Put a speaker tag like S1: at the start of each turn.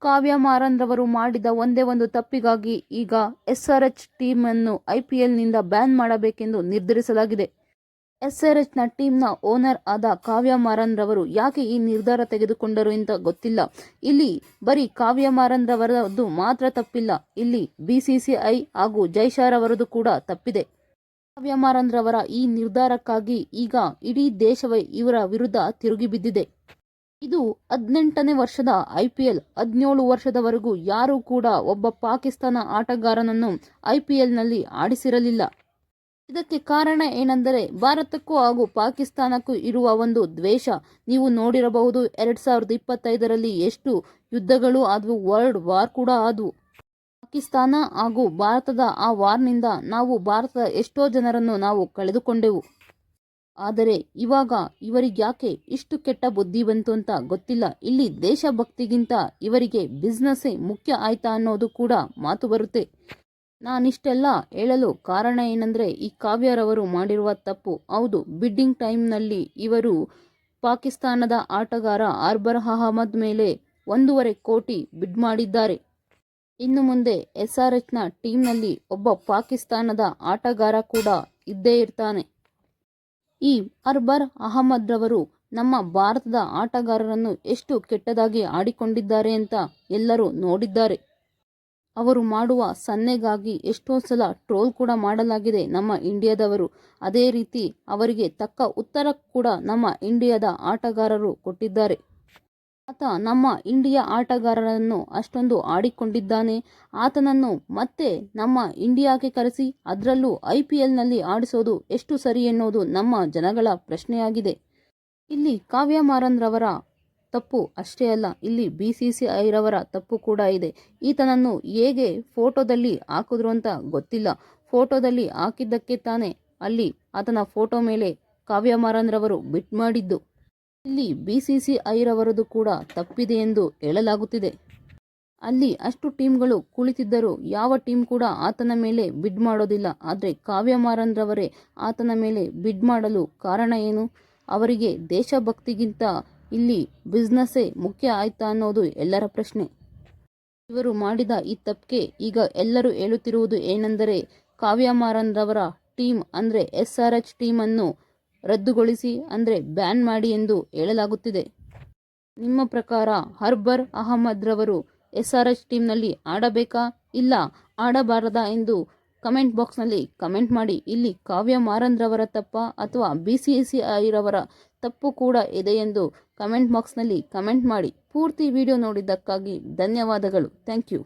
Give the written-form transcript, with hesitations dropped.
S1: ಕಾವ್ಯ ಮಾರನ್ ರವರು ಮಾಡಿದ ಒಂದೇ ಒಂದು ತಪ್ಪಿಗಾಗಿ ಈಗ ಎಸ್ಆರ್ಎಚ್ ಟೀಮ್ ಅನ್ನು ಐಪಿಎಲ್ನಿಂದ ಬ್ಯಾನ್ ಮಾಡಬೇಕೆಂದು ನಿರ್ಧರಿಸಲಾಗಿದೆ. ಎಸ್ಆರ್ಎಚ್ನ ಟೀಮ್ನ ಓನರ್ ಆದ ಕಾವ್ಯ ಮಾರನ್ ರವರು ಯಾಕೆ ಈ ನಿರ್ಧಾರ ತೆಗೆದುಕೊಂಡರು ಅಂತ ಗೊತ್ತಿಲ್ಲ. ಇಲ್ಲಿ ಬರೀ ಕಾವ್ಯ ಮಾರನ್ ರವರದ್ದು ಮಾತ್ರ ತಪ್ಪಿಲ್ಲ, ಇಲ್ಲಿ ಬಿಸಿಸಿಐ ಹಾಗೂ ಜೈಶಾರ್ ಅವರದು ಕೂಡ ತಪ್ಪಿದೆ. ಕಾವ್ಯ ಮಾರನ್ ರವರ ಈ ನಿರ್ಧಾರಕ್ಕಾಗಿ ಈಗ ಇಡೀ ದೇಶವೇ ಇವರ ವಿರುದ್ಧ ತಿರುಗಿ ಬಿದ್ದಿದೆ. ಇದು 18ನೇ ವರ್ಷದ ಐಪಿಎಲ್. 17 ವರ್ಷದವರೆಗೂ ಯಾರೂ ಕೂಡ ಒಬ್ಬ ಪಾಕಿಸ್ತಾನ ಆಟಗಾರನನ್ನು ಐಪಿಎಲ್ನಲ್ಲಿ ಆಡಿಸಿರಲಿಲ್ಲ. ಇದಕ್ಕೆ ಕಾರಣ ಏನೆಂದರೆ ಭಾರತಕ್ಕೂ ಹಾಗೂ ಪಾಕಿಸ್ತಾನಕ್ಕೂ ಇರುವ ಒಂದು ದ್ವೇಷ. ನೀವು ನೋಡಿರಬಹುದು 2025ರಲ್ಲಿ ಎಷ್ಟು ಯುದ್ಧಗಳು ಆದವು, ವರ್ಲ್ಡ್ ವಾರ್ ಕೂಡ ಆದವು. ಪಾಕಿಸ್ತಾನ ಹಾಗೂ ಭಾರತದ ಆ ವಾರ್ನಿಂದ ಭಾರತದ ಎಷ್ಟೋ ಜನರನ್ನು ನಾವು ಕಳೆದುಕೊಂಡೆವು. ಆದರೆ ಇವಾಗ ಇವರಿಗ್ಯಾಕೆ ಇಷ್ಟು ಕೆಟ್ಟ ಬುದ್ಧಿ ಬಂತು ಅಂತ ಗೊತ್ತಿಲ್ಲ. ಇಲ್ಲಿ ದೇಶಭಕ್ತಿಗಿಂತ ಇವರಿಗೆ ಬಿಸ್ನೆಸ್ಸೇ ಮುಖ್ಯ ಆಯ್ತಾ ಅನ್ನೋದು ಕೂಡ ಮಾತು ಬರುತ್ತೆ. ನಾನಿಷ್ಟೆಲ್ಲ ಹೇಳಲು ಕಾರಣ ಏನಂದರೆ ಈ ಕಾವ್ಯರವರು ಮಾಡಿರುವ ತಪ್ಪು. ಹೌದು, ಬಿಡ್ಡಿಂಗ್ ಟೈಮ್ನಲ್ಲಿ ಇವರು ಪಾಕಿಸ್ತಾನದ ಆಟಗಾರ ಅರ್ಬರ್ ಅಹಮದ್ ಮೇಲೆ 1.5 ಕೋಟಿ ಬಿಡ್ ಮಾಡಿದ್ದಾರೆ. ಇನ್ನು ಮುಂದೆ ಎಸ್ಆರ್ಎಚ್ನ ಟೀಮ್ನಲ್ಲಿ ಒಬ್ಬ ಪಾಕಿಸ್ತಾನದ ಆಟಗಾರ ಕೂಡ ಇದ್ದೇ ಇರ್ತಾನೆ. ಈ ಅರ್ಬರ್ ಅಹಮದ್ ರವರು ನಮ್ಮ ಭಾರತದ ಆಟಗಾರರನ್ನು ಎಷ್ಟು ಕೆಟ್ಟದಾಗಿ ಆಡಿಕೊಂಡಿದ್ದಾರೆ ಅಂತ ಎಲ್ಲರೂ ನೋಡಿದ್ದಾರೆ. ಅವರು ಮಾಡುವ ಸನ್ನೆಗಾಗಿ ಎಷ್ಟೋ ಸಲ ಟ್ರೋಲ್ ಕೂಡ ಮಾಡಲಾಗಿದೆ ನಮ್ಮ ಇಂಡಿಯಾದವರು. ಅದೇ ರೀತಿ ಅವರಿಗೆ ತಕ್ಕ ಉತ್ತರ ಕೂಡ ನಮ್ಮ ಇಂಡಿಯಾದ ಆಟಗಾರರು ಕೊಟ್ಟಿದ್ದಾರೆ. ಆತ ನಮ್ಮ ಇಂಡಿಯಾ ಆಟಗಾರರನ್ನು ಅಷ್ಟೊಂದು ಆಡಿಕೊಂಡಿದ್ದಾನೆ, ಆತನನ್ನು ಮತ್ತೆ ನಮ್ಮ ಇಂಡಿಯಾಗೆ ಕರೆಸಿ ಅದರಲ್ಲೂ ಐಪಿಎಲ್ನಲ್ಲಿ ಆಡಿಸೋದು ಎಷ್ಟು ಸರಿ ಎನ್ನುವುದು ನಮ್ಮ ಜನಗಳ ಪ್ರಶ್ನೆಯಾಗಿದೆ. ಇಲ್ಲಿ ಕಾವ್ಯ ಮಾರನ್ ರವರ ತಪ್ಪು ಅಷ್ಟೇ ಅಲ್ಲ, ಇಲ್ಲಿ ಬಿಸಿಸಿಐ ರವರ ತಪ್ಪು ಕೂಡ ಇದೆ. ಈತನನ್ನು ಹೇಗೆ ಫೋಟೋದಲ್ಲಿ ಹಾಕಿದ್ರು ಅಂತ ಗೊತ್ತಿಲ್ಲ. ಫೋಟೋದಲ್ಲಿ ಹಾಕಿದ್ದಕ್ಕೆ ತಾನೇ ಅಲ್ಲಿ ಆತನ ಫೋಟೋ ಮೇಲೆ ಕಾವ್ಯ ಮಾರನ್ ರವರು ಬಿಟ್ ಮಾಡಿದ್ದು. ಇಲ್ಲಿ ಬಿಸಿಸಿಐ ರವರದು ಕೂಡ ತಪ್ಪಿದೆ ಎಂದು ಹೇಳಲಾಗುತ್ತಿದೆ. ಅಲ್ಲಿ ಅಷ್ಟು ಟೀಮ್ಗಳು ಕುಳಿತಿದ್ದರೂ ಯಾವ ಟೀಮ್ ಕೂಡ ಆತನ ಮೇಲೆ ಬಿಡ್ ಮಾಡೋದಿಲ್ಲ. ಆದರೆ ಕಾವ್ಯ ಮಾರನ್ ರವರೇ ಆತನ ಮೇಲೆ ಬಿಡ್ ಮಾಡಲು ಕಾರಣ ಏನು? ಅವರಿಗೆ ದೇಶಭಕ್ತಿಗಿಂತ ಇಲ್ಲಿ ಬಿಸ್ನೆಸ್ಸೇ ಮುಖ್ಯ ಆಯ್ತಾ ಅನ್ನೋದು ಎಲ್ಲರ ಪ್ರಶ್ನೆ. ಇವರು ಮಾಡಿದ ಈ ತಪ್ಪಿಗೆ ಈಗ ಎಲ್ಲರೂ ಹೇಳುತ್ತಿರುವುದು ಏನೆಂದರೆ ಕಾವ್ಯ ಮಾರನ್ ರವರ ಟೀಮ್ ಅಂದರೆ ಎಸ್ಆರ್ಎಚ್ ಟೀಮನ್ನು ರದ್ದುಗೊಳಿಸಿ ಅಂದರೆ ಬ್ಯಾನ್ ಮಾಡಿ ಎಂದು ಹೇಳಲಾಗುತ್ತಿದೆ. ನಿಮ್ಮ ಪ್ರಕಾರ ಅರ್ಬರ್ ಅಹಮದ್ ರವರು ಎಸ್ಆರ್ಎಚ್ ಟೀಮ್ನಲ್ಲಿ ಆಡಬೇಕಾ ಇಲ್ಲ ಆಡಬಾರದಾ ಎಂದು ಕಮೆಂಟ್ ಬಾಕ್ಸ್ನಲ್ಲಿ ಕಮೆಂಟ್ ಮಾಡಿ. ಇಲ್ಲಿ ಕಾವ್ಯ ಮಾರನ್ ರವರ ತಪ್ಪ ಅಥವಾ ಬಿಸಿಸಿಐ ರವರ ತಪ್ಪು ಕೂಡ ಇದೆ ಎಂದು ಕಮೆಂಟ್ ಬಾಕ್ಸ್ನಲ್ಲಿ ಕಮೆಂಟ್ ಮಾಡಿ. ಪೂರ್ತಿ ವಿಡಿಯೋ ನೋಡಿದ್ದಕ್ಕಾಗಿ ಧನ್ಯವಾದಗಳು. Thank you.